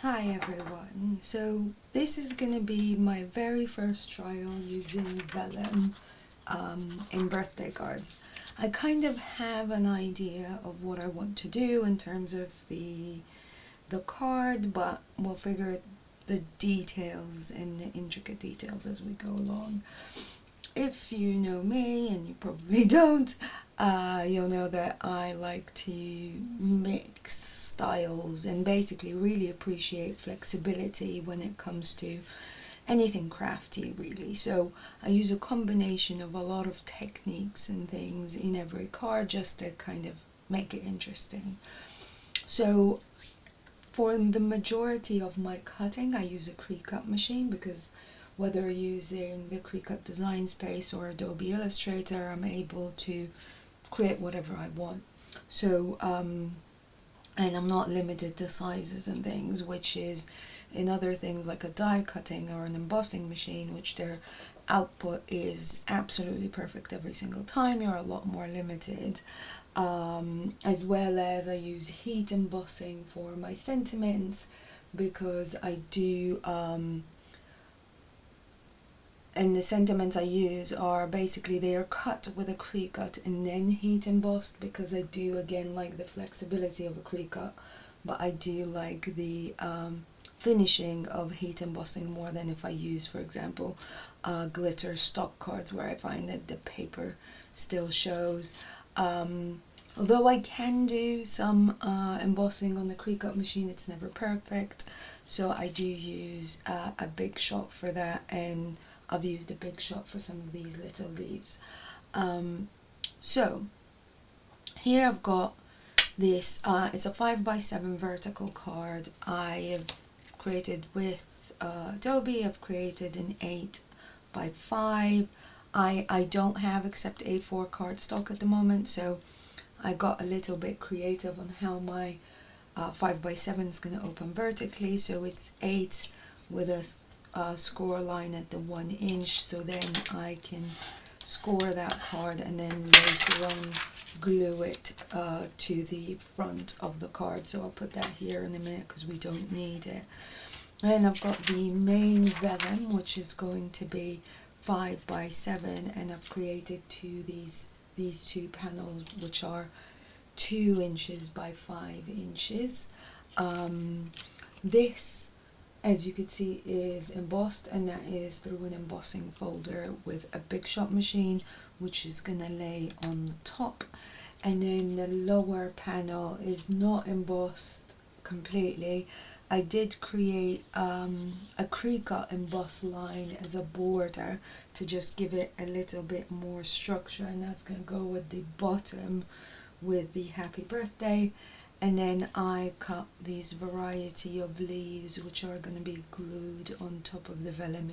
Hi everyone, so this is going to be my very first trial using Vellum in birthday cards. I kind of have an idea of what I want to do in terms of the card, but we'll figure the details and the intricate details as we go along. If you know me, and you probably don't, you'll know that I like to mix styles and basically really appreciate flexibility when it comes to anything crafty, really. So I use a combination of a lot of techniques and things in every card just to kind of make it interesting. So for the majority of my cutting, I use a Cricut machine because whether using the Cricut Design Space or Adobe Illustrator, I'm able to create whatever I want. So, and I'm not limited to sizes and things, which is in other things like a die cutting or an embossing machine, which their output is absolutely perfect every single time. You're a lot more limited. As well as I use heat embossing for my sentiments because I do and the sentiments I use are basically they are cut with a Cricut and then heat embossed because I do again like the flexibility of a Cricut, but I do like the finishing of heat embossing more than if I use, for example, glitter stock cards where I find that the paper still shows. Although I can do some embossing on the Cricut machine, it's never perfect, so I do use a big shot for that, and I've used a big shot for some of these little leaves. So here I've got this, it's a 5x7 vertical card. I have created with Adobe. I've created an 8x5. I don't have except A4 cardstock at the moment, so I got a little bit creative on how my 5x7 is going to open vertically. So it's 8 with a score line at the 1 inch, so then I can score that card and then later on glue it to the front of the card. So I'll put that here in a minute because we don't need it. And I've got the main vellum, which is going to be 5x7, and I've created these two panels, which are 2 inches by 5 inches. This, as you can see, is embossed, and that is through an embossing folder with a big shot machine, which is gonna lay on the top. And then the lower panel is not embossed completely. I did create a Cricut embossed line as a border to just give it a little bit more structure, and that's going to go with the bottom with the happy birthday. And then I cut these variety of leaves which are going to be glued on top of the vellum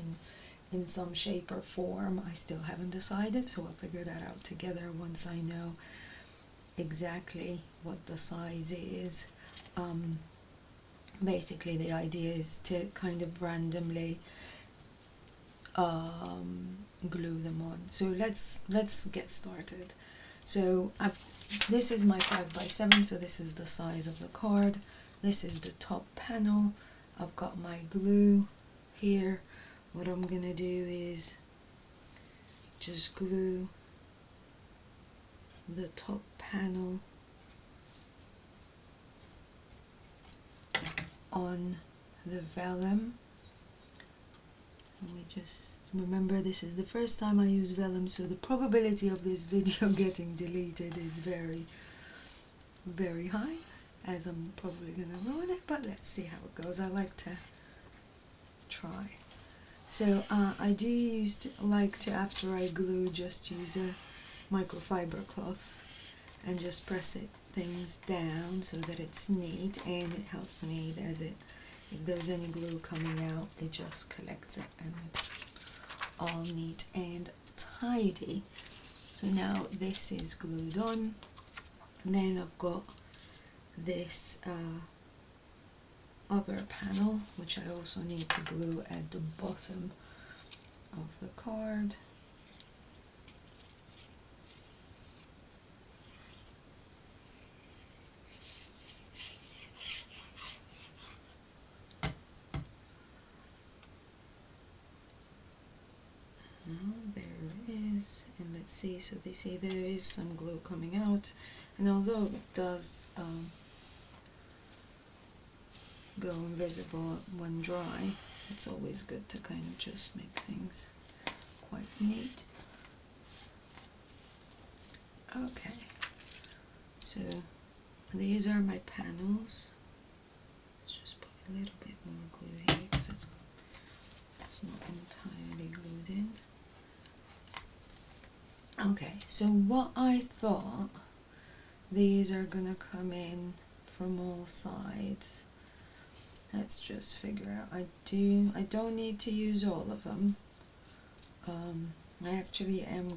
in some shape or form. I still haven't decided, so I'll figure that out together once I know exactly what the size is. Basically the idea is to kind of randomly glue them on. So let's get started. So this is my 5x7, so this is the size of the card. This is the top panel. I've got my glue here. What I'm gonna do is just glue the top panel on the vellum. And we just remember this is the first time I use vellum, so the probability of this video getting deleted is very, very high, as I'm probably gonna ruin it, but let's see how it goes. I like to try. So I do like to, after I glue, just use a microfiber cloth and just press things down so that it's neat, and it helps me as if there's any glue coming out, it just collects it and it's all neat and tidy. So now this is glued on, and then I've got this other panel which I also need to glue at the bottom of the card. is, and let's see, so they say there is some glue coming out, and although it does go invisible when dry, it's always good to kind of just make things quite neat. Okay, so these are my panels. Let's just put a little bit more glue here because it's not entirely glued in. Okay, so what I thought, these are gonna come in from all sides. Let's just figure out. I don't need to use all of them. I actually am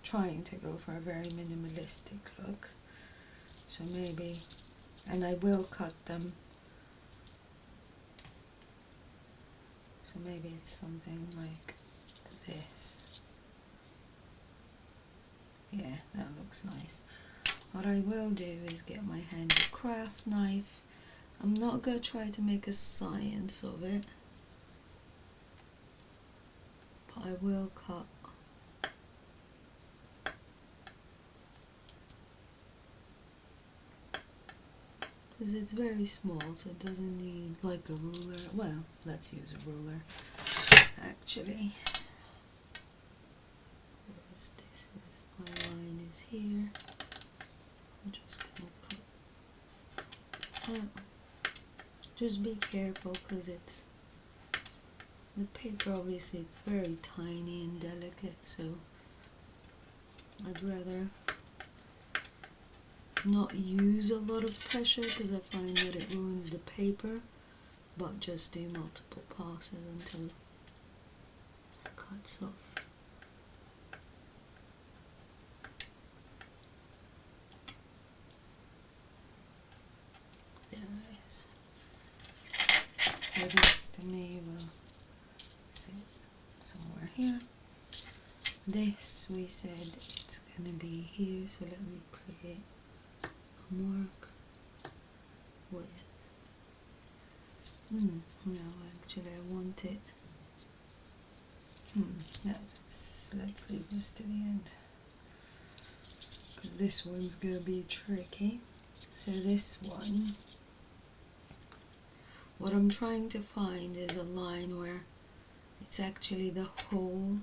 trying to go for a very minimalistic look. So maybe, and I will cut them. So maybe it's something like this. Yeah, that looks nice. What I will do is get my handy craft knife. I'm not going to try to make a science of it, but I will cut. Because it's very small, so it doesn't need like a ruler. Well, let's use a ruler, actually. This is, my line is here. I'm just going to cut. Just be careful because the paper, obviously it's very tiny and delicate, so I'd rather not use a lot of pressure because I find that it ruins the paper, but just do multiple passes until it cuts off. There it is. So this to me will sit somewhere here. This we said it's gonna be here, so let me create a mark with no, actually I want it let's leave this to the end because this one's gonna be tricky. So this one, what I'm trying to find is a line where it's actually the whole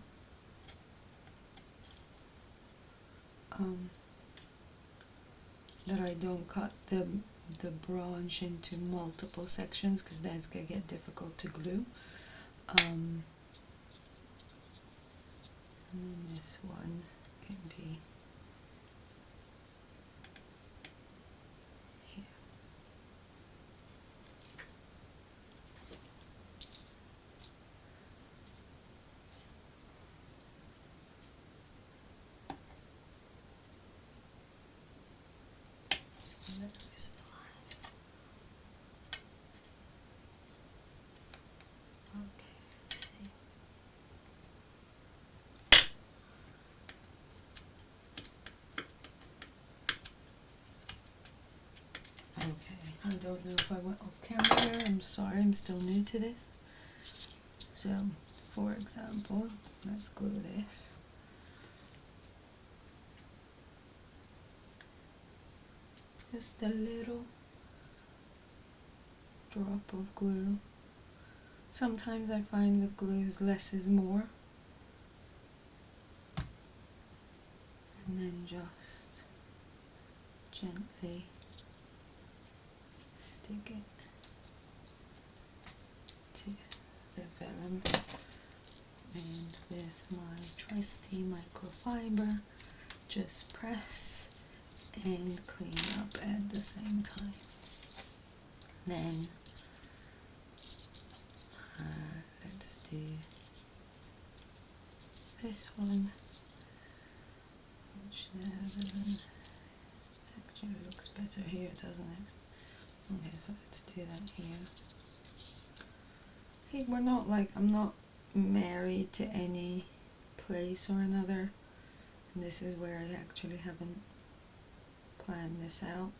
that I don't cut the branch into multiple sections because that's going to get difficult to glue. And then this one can be here. There is the line. Okay, let's see. Okay, I don't know if I went off camera here. I'm sorry, I'm still new to this. So, for example, let's glue this. Just a little drop of glue. Sometimes I find with glues less is more. And then just gently stick it to the vellum, and with my trusty microfiber just press and clean up at the same time. Then let's do this one, which actually looks better here, doesn't it? Okay, so let's do that here. See, I'm not married to any place or another, and this is where I actually haven't planned this out.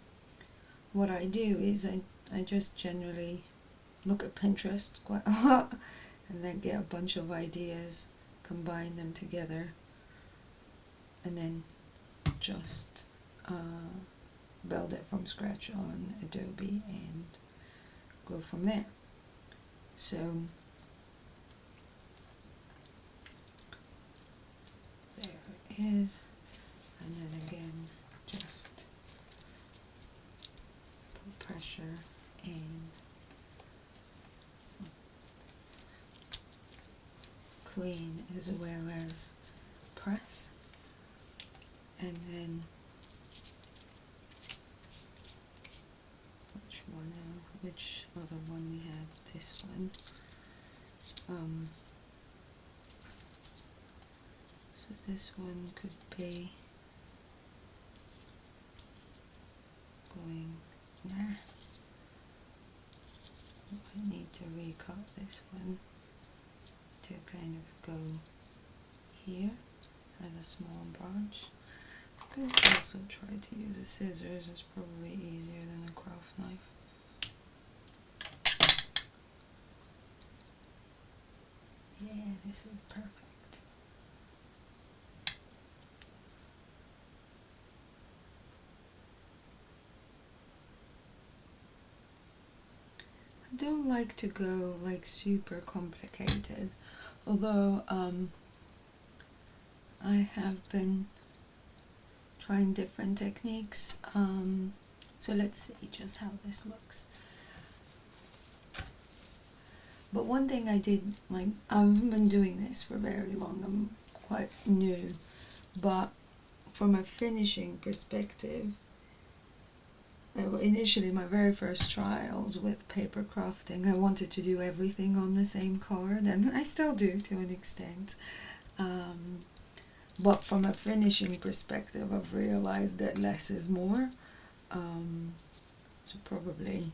What I do is I just generally look at Pinterest quite a lot and then get a bunch of ideas combine them together, and then just build it from scratch on Adobe and go from there. So there it is, and then again just put pressure and clean as well as press, and then which other one we have, this one. So this one could be going, nah, I need to recut this one to kind of go here as a small branch. I could also try to use a scissors, it's probably easier than a craft knife. Yeah, this is perfect. I don't like to go like super complicated, although I have been trying different techniques. So let's see just how this looks. But one thing I did, like, I haven't been doing this for very long, I'm quite new, but from a finishing perspective, initially my very first trials with paper crafting, I wanted to do everything on the same card, and I still do to an extent. But from a finishing perspective, I've realized that less is more. So probably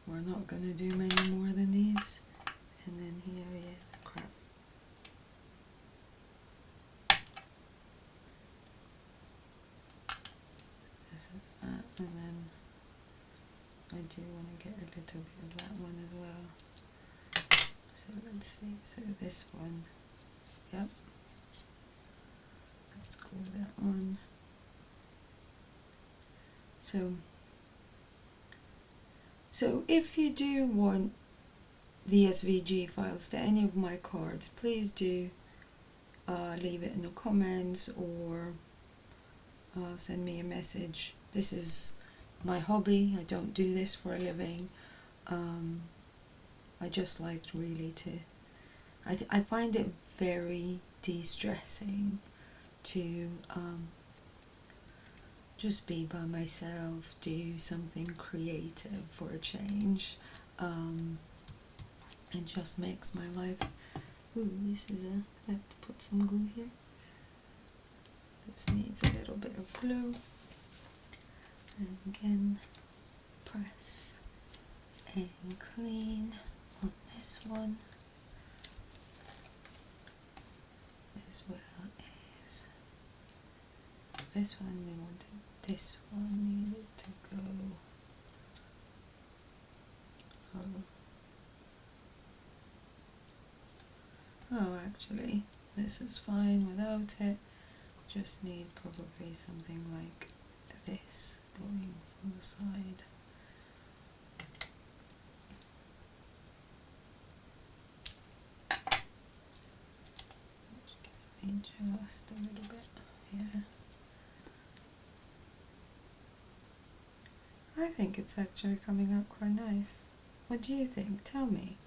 we're not going to do many more than these. And then here, yeah, the craft. This is that, and then I do want to get a little bit of that one as well. So let's see, so this one, yep, let's glue that on. So if you do want the SVG files to any of my cards, please do leave it in the comments or send me a message. This is my hobby, I don't do this for a living. I just liked really to, I find it very de-stressing to just be by myself, do something creative for a change. It just makes my life. Ooh, this is I have to put some glue here. This needs a little bit of glue. And again, press and clean on this one, as well as this one. We wanted this one needed to go. Oh, actually, this is fine without it. Just need probably something like this going from the side. Which gives me just a little bit here. I think it's actually coming out quite nice. What do you think? Tell me.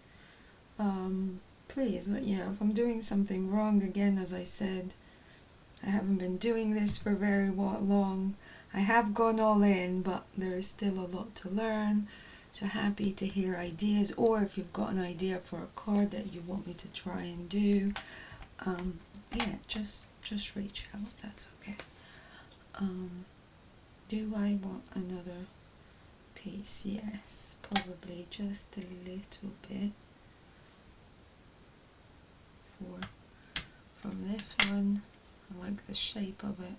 Please, you know, if I'm doing something wrong, again, as I said, I haven't been doing this for very long. I have gone all in, but there is still a lot to learn. So happy to hear ideas, or if you've got an idea for a card that you want me to try and do, yeah, just reach out. That's okay. Do I want another piece? Yes, probably just a little bit from this one. I like the shape of it.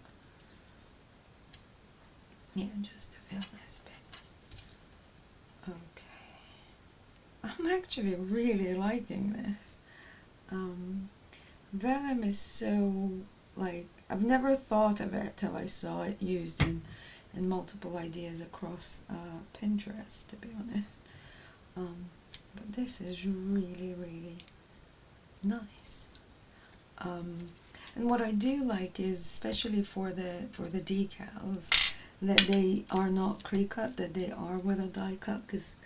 Yeah, just to fill this bit. Okay. I'm actually really liking this. Vellum is so, like, I've never thought of it till I saw it used in multiple ideas across Pinterest, to be honest. But this is really, really nice. And what I do like is, especially for the decals, that they are not pre-cut, that they are with a die cut, because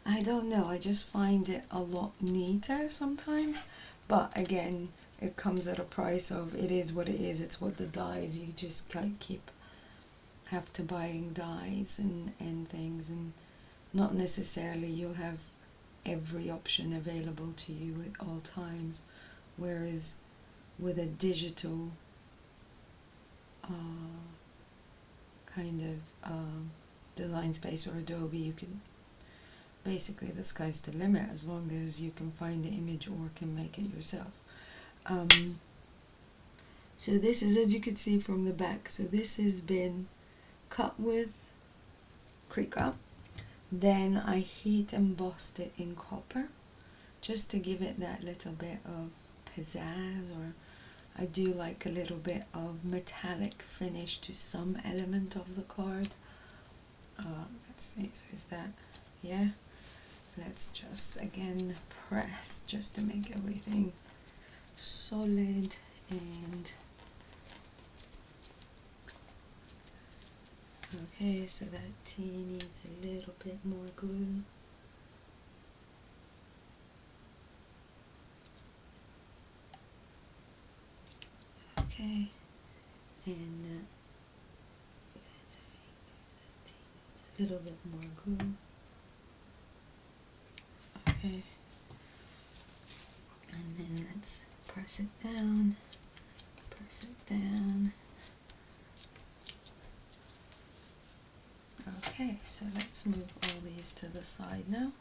I don't know, I just find it a lot neater sometimes. But again, it comes at a price of, it is what it is, it's what the dies, you just have to buying dies and things, and not necessarily you'll have every option available to you at all times, whereas with a digital kind of design space or Adobe, you can basically, the sky's the limit as long as you can find the image or can make it yourself. So this is, as you can see from the back, so this has been cut with Cricut. Then I heat embossed it in copper just to give it that little bit of pizzazz, or I do like a little bit of metallic finish to some element of the card. Let's see, so is that, yeah? Let's just again press just to make everything solid. And okay, so that T needs a little bit more glue. Okay, and that T needs a little bit more glue. Okay, and then let's press it down, press it down. Okay, so let's move all these to the side now.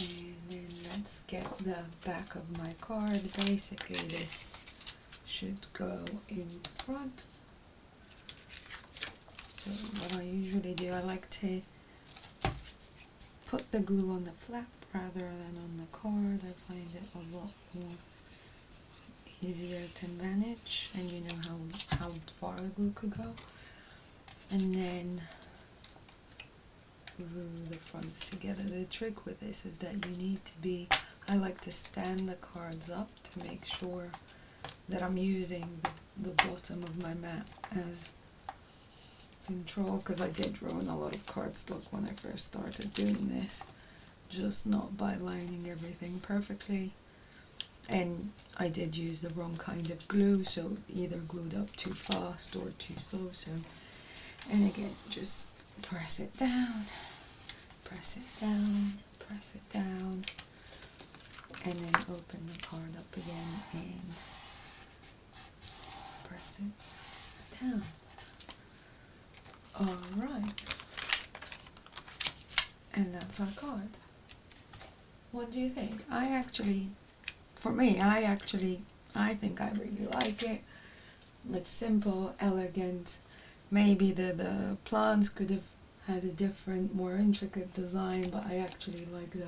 And then let's get the back of my card. Basically this should go in front. So what I usually do, I like to put the glue on the flap rather than on the card. I find it a lot more easier to manage, and you know how far the glue could go. And then glue the fronts together. The trick with this is that you need to be, I like to stand the cards up to make sure that I'm using the bottom of my mat as control, because I did ruin a lot of cardstock when I first started doing this, just not by lining everything perfectly. And I did use the wrong kind of glue, so either glued up too fast or too slow. So, and again, just press it down, press it down, press it down, and then open the card up again and press it down. Alright, and that's our card. What do you think? For me, I think I really like it. It's simple, elegant. Maybe the plants could have had a different, more intricate design, but I actually like the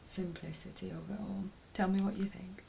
simplicity of it all. Tell me what you think.